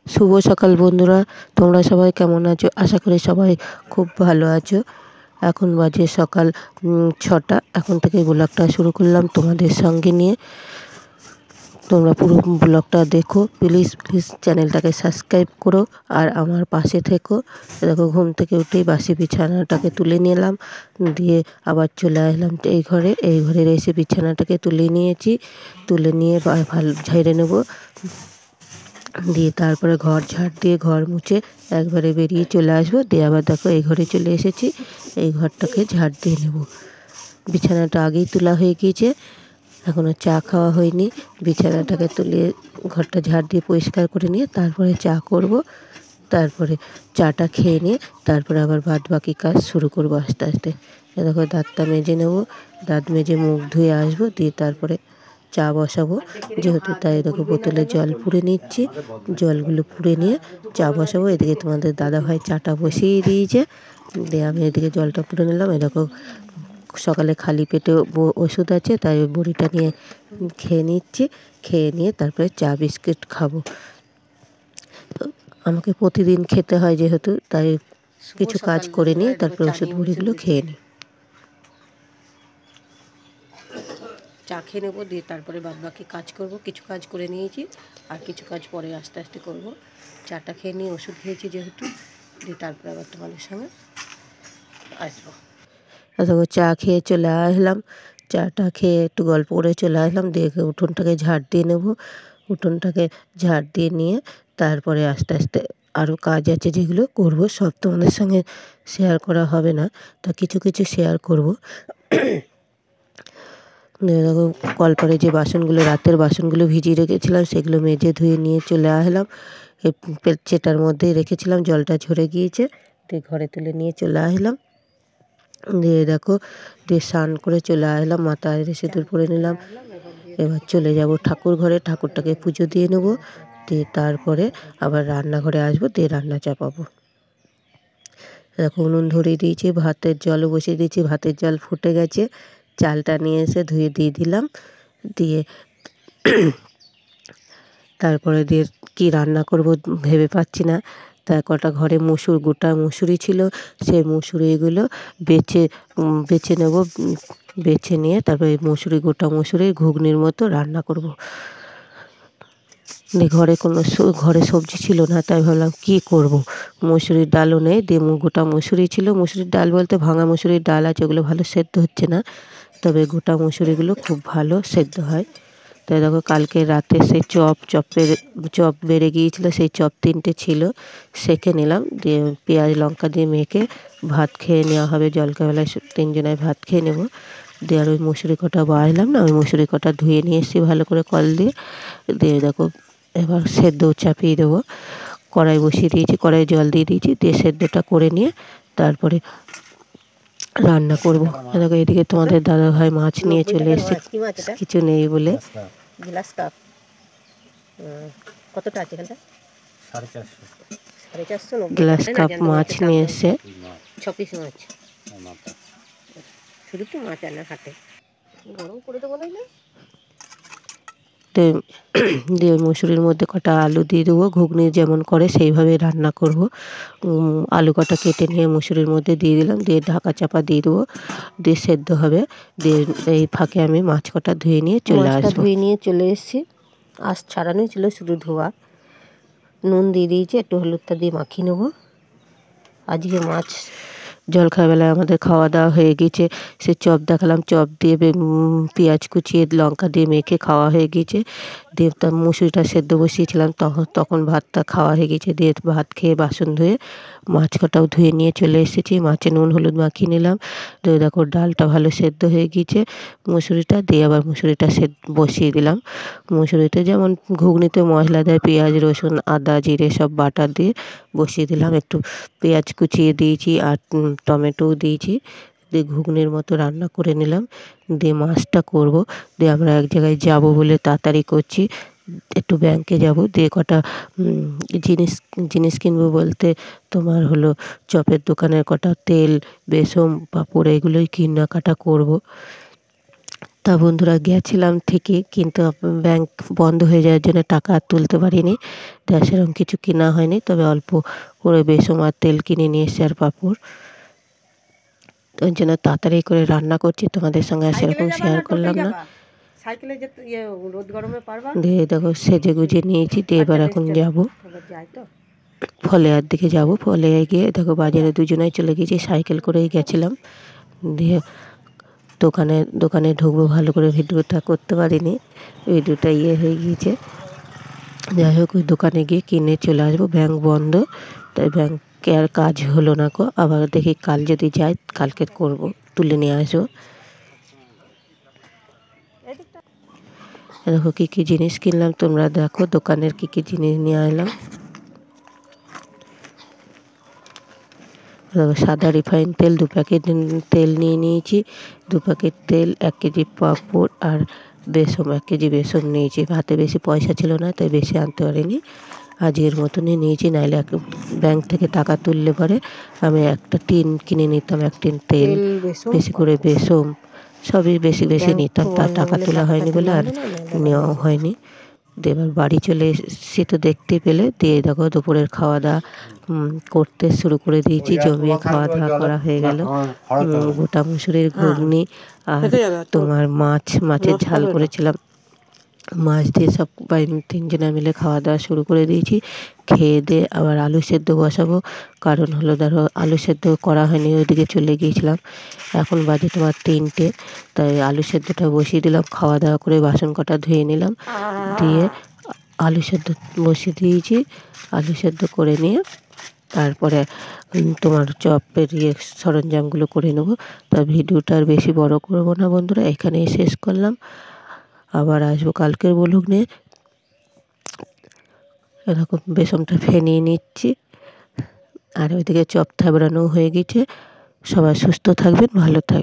শুভ সকাল বন্ধুরা, তোমরা সবাই কেমন আছো? আশা করি সবাই খুব ভালো আছো। এখন বাজে সকাল 6টা। এখন থেকে ব্লগটা শুরু করলাম তোমাদের সঙ্গে নিয়ে। তোমরা পুরো ব্লগটা দেখো, প্লিজ প্লিজ চ্যানেলটাকে সাবস্ক্রাইব করো আর আমার পাশে থেকো। দেখো, ঘুম থেকে উঠেই বাসি বিছানাটাকে তুলে নিলাম, দিয়ে আবার চলে আসলাম এই ঘরের এসে বিছানাটাকে তুলে নিয়েছি। তুলে নিয়ে ভালো ঝেড়ে নেবো, দিয়ে তারপরে ঘর ঝাড় দিয়ে ঘর মুছে একবারে বেরিয়ে চলে আসবো। দিয়ে আবার দেখো এই ঘরে চলে এসেছি, এই ঘরটাকে ঝাড় দিয়ে নেব। বিছানাটা আগেই তোলা হয়ে গিয়েছে, এখনও চা খাওয়া হয়নি। বিছানাটাকে তুলে ঘরটা ঝাড় দিয়ে পরিষ্কার করে নিয়ে তারপরে চা করব। তারপরে চাটা খেয়ে নিয়ে তারপরে আবার বাদ বাকি কাজ শুরু করবো আস্তে আস্তে। দেখো, দাঁতটা মেজে নেব, দাঁত মেজে মুখ ধুয়ে আসবো, দিয়ে তারপরে চা বসাবো। যেহেতু তাই দেখো, বোতলে জল পুরে নিচ্ছি, জলগুলো পুরে নিয়ে চা বসাবো। এদিকে তোমাদের দাদাভাই চাটা বসিয়ে দিয়েছে, দিয়ে আমি এদিকে জলটা পুরে নিলাম। এরকম সকালে খালি পেটে ওষুধ আছে, তাই ওই বড়িটা নিয়ে খেয়ে নিচ্ছি। খেয়ে নিয়ে তারপরে চা বিস্কিট খাবো। আমাকে প্রতিদিন খেতে হয় যেহেতু, তাই কিছু কাজ করে নিয়ে তারপরে ওষুধ বড়িগুলো খেয়ে নিই। চা খেয়ে নেবো, দিয়ে তারপরে বাদ বাকি কাজ করব। কিছু কাজ করে নিয়েছি আর কিছু কাজ পরে আস্তে আস্তে করব। চাটা খেয়ে নিয়ে ওষুধ খেয়েছি যেহেতু, দিয়ে তারপরে আবার তোমাদের সঙ্গে আসবো। দেখো, চা খেয়ে চলে আসলাম। চাটা খেয়ে একটু গল্প করে চলে আসলাম, দিয়ে উঠোনটাকে ঝাড় দিয়ে নেব। উঠোনটাকে ঝাড় দিয়ে নিয়ে তারপরে আস্তে আস্তে আরও কাজ আছে যেগুলো করব। সব তোমাদের সঙ্গে শেয়ার করা হবে না, তা কিছু কিছু শেয়ার করব। দেখো, কলপারে যে বাসনগুলো, রাতের বাসনগুলো ভিজিয়ে রেখেছিলাম, সেগুলো মেজে ধুয়ে নিয়ে চলে আসলাম। চেটার মধ্যেই রেখেছিলাম, জলটা ঝরে গিয়েছে, দিয়ে ঘরে তুলে নিয়ে চলে আসলাম। দিয়ে দেখো, দিয়ে স্নান করে চলে আসলাম, মাথায় সিঁদুর পরে নিলাম। এবার চলে যাব ঠাকুর ঘরে, ঠাকুরটাকে পুজো দিয়ে নেব। দিয়ে তারপরে আবার রান্নাঘরে আসবো, দিয়ে রান্না চাপাবো। দেখো, উনুন ধরিয়ে দিয়েছি, ভাতের জলও বসিয়ে দিয়েছি, ভাতের জল ফুটে গেছে। চালটা নিয়ে এসে ধুয়ে দিয়ে দিলাম। দিয়ে তারপরে দিয়ে কি রান্না করব ভেবে পাচ্ছি না। তা কটা ঘরে গোটা মুসুরি ছিল, সেই মুসুরিগুলো বেছে নেব। বেছে নিয়ে তারপরে গোটা মুসুরির ঘুগনির মতো রান্না করব। দিয়ে ঘরে সবজি ছিল না, তাই ভাবলাম কী করব। মুসুরির ডালও নেই, দিয়ে গোটা মুসুরি ছিল। মুসুরির ডাল বলতে ভাঙা মুসুরির ডাল আছে, ওগুলো ভালো সেদ্ধ হচ্ছে না, তবে গোটা মুসুরিগুলো খুব ভালো সেদ্ধ হয়। তাই দেখো, কালকে রাতে সেই চপ বেড়ে গিয়েছিলো, সেই চপ 3টে ছিল, সেঁকে নিলাম। দিয়ে পেঁয়াজ লঙ্কা দিয়ে মেখে ভাত খেয়ে নেওয়া হবে। জলখাবেলায় 3জনায় ভাত খেয়ে নেব। দিয়ে আর ওই মুসুরি কটা বাড়লাম না, ওই মুসুরি কটা ধুয়ে নিয়ে এসেছি ভালো করে কল দিয়ে। দিয়ে দেখো, এবার সেদ্ধ চাপিয়ে দেবো। কড়াই বসিয়ে দিয়েছি, কড়াই জল দিয়ে দিয়েছি, দিয়ে সেদ্ধটা করে নিয়ে তারপরে রান্না করব। দেখো, এদিকে তোমাদের দাদাভাই মাছ নিয়ে চলে এসেছে, কিছু নেই বলে। গ্লাস কাপ কতটা আছে এখানটা? 450 গ্লাস কাপ মাছ নিয়ে এসে 6 পিস মাছ, শুধু তো মাছ আনা হাটে গরম করে দেবো না। দিয়ে মুসুরির মধ্যে কটা আলু দিয়ে দেবো, ঘুগনি যেমন করে সেইভাবে রান্না করব। আলু কটা কেটে নিয়ে মুসুরির মধ্যে দিয়ে দিলাম, দিয়ে ঢাকা চাপা দিয়ে দেবো, দিয়ে সেদ্ধ হবে। দিয়ে এই ফাঁকে আমি মাছ কটা ধুয়ে নিয়ে চলে এসেছি। আঁশ ছাড়ানোই ছিল, শুধু ধোয়া। নুন দিয়ে দিয়েছি, একটু হলুদটা দিয়ে মাখিয়ে নেবো। আজকে মাছ জলখাবারবেলায় আমাদের খাওয়া দাওয়া হয়ে গিয়েছে। সে চপ দেখালাম, চপ দিয়ে পেঁয়াজ কুচিয়ে লঙ্কা দিয়ে মেখে খাওয়া হয়ে গিয়েছে। দিয়ে তার মুসুরিটা সেদ্ধ বসিয়েছিলাম, তখন ভাতটা খাওয়া হয়ে গিয়েছে। দিয়ে ভাত খেয়ে বাসন ধুয়ে মাছ কটাও ধুয়ে নিয়ে চলে এসেছি। মাছে নুন হলুদ মাখিয়ে নিলাম। দিয়ে দেখো, ডালটা ভালো সেদ্ধ হয়ে গিয়েছে, মুসুরিটা দিয়ে আবার মুসুরিটা বসিয়ে দিলাম। মুসুরিতে যেমন ঘুগনিতে মশলা দেয়, পেঁয়াজ রসুন আদা জিরে সব বাটা দিয়ে বসিয়ে দিলাম। একটু পেঁয়াজ কুচিয়ে দিয়েছি আর টমেটোও দিয়েছি। দিয়ে ঘুগনির মতো রান্না করে নিলাম। দিয়ে মাছটা করব। দিয়ে আমরা এক জায়গায় যাব বলে তাড়াতাড়ি করছি, একটু ব্যাংকে যাব। দিয়ে কটা জিনিস কিনবো বলতে তোমার হলো চপের দোকানের কটা তেল বেসন পাঁপড় এগুলোই কেনাকাটা করব। তা বন্ধুরা গেছিলাম ঠিকই, কিন্তু ব্যাংক বন্ধ হয়ে যাওয়ার জন্য টাকা আর তুলতে পারিনি। তা সেরকম কিছু কেনা হয়নি, তবে অল্প করে বেসম আর তেল কিনে নিয়ে এসেছি আর পাঁপড়। ওই জন্য তাড়াতাড়ি করে রান্না করছি, তোমাদের সঙ্গে আর সেরকম শেয়ার করলাম না। সাইকেলে যে রোদ গরমে পারবা। দিয়ে দেখো সেজে গুজে নিয়েছি, দিয়ে এবার এখন যাবো ফলেয়ার দিকে যাব। ফলেয়ায় গিয়ে দেখো বাজারে দুজনাই চলে গেছি, সাইকেল করেই গেছিলাম। দিয়ে দোকানে ঢুকবো, ভালো করে ভিডিওটা করতে পারিনি, ভিডিওটা হয়ে গিয়েছে। যাই হোক ওই দোকানে গিয়ে কিনে চলে আসবো, ব্যাংক বন্ধ, তাই ব্যাংকে আর কাজ হলো না গো। আবার দেখি কাল যদি যাই, কালকে করব, তুলে নিয়ে আসবো। দেখো কী কী জিনিস কিনলাম, তোমরা দেখো দোকানের কী কী জিনিস নিয়ে এলাম। সাদা রিফাইন তেল 2 প্যাকেট তেল নিয়ে নিয়েছি, 2 প্যাকেট তেল, 1 কেজি পাঁপড় আর বেসম 1 কেজি বেসম নিয়েছি। হাতে বেশি পয়সা ছিল না, তাই বেশি আনতে পারিনি, আজকের মতনই নিয়েছি। নাহলে ব্যাংক থেকে টাকা তুললে পরে আমি একটা টিন কিনে নিতাম, 1 টিন তেল, বেশি করে বেসম, সবই বেশি বেশি নিতাম। তার টাকা তোলা হয়নি বলে আর নেওয়াও হয়নি। দিয়ে এবার বাড়ি চলে এসেছি তো দেখতে পেলে। দিয়ে দেখো দুপুরের খাওয়া দাওয়া করতে শুরু করে দিয়েছি, জমিয়ে খাওয়া দাওয়া করা হয়ে গেল। গোটা মুসুরির ঘুগনি আর তোমার মাছের ঝাল করেছিলাম, মাছ দিয়ে সবাই 3 জনে মিলে খাওয়া দাওয়া শুরু করে দিয়েছি। খেয়ে দিয়ে আবার আলু সেদ্ধ বসাবো, কারণ হলো ধরো আলু সেদ্ধ করা হয়নি, ওইদিকে চলে গিয়েছিলাম। এখন বাজে তোমার 3টে, তাই আলু সেদ্ধটা বসিয়ে দিলাম। খাওয়া দাওয়া করে বাসন কটা ধুয়ে নিলাম, দিয়ে আলু সেদ্ধ বসিয়ে দিয়েছি। আলু সেদ্ধ করে নিয়ে তারপরে তোমার চপের সরঞ্জামগুলো করে নেবো। তা ভিডিওটা আর বেশি বড় করব না বন্ধুরা, এখানেই শেষ করলাম। আবার আসবো কালকের ব্লগ নিয়ে। এরকম বেসনটা ফেনিয়ে নিচ্ছি, আর ওইদিকে চপ থাবড়ানো হয়ে গেছে। সবাই সুস্থ থাকবেন, ভালো থাকবেন।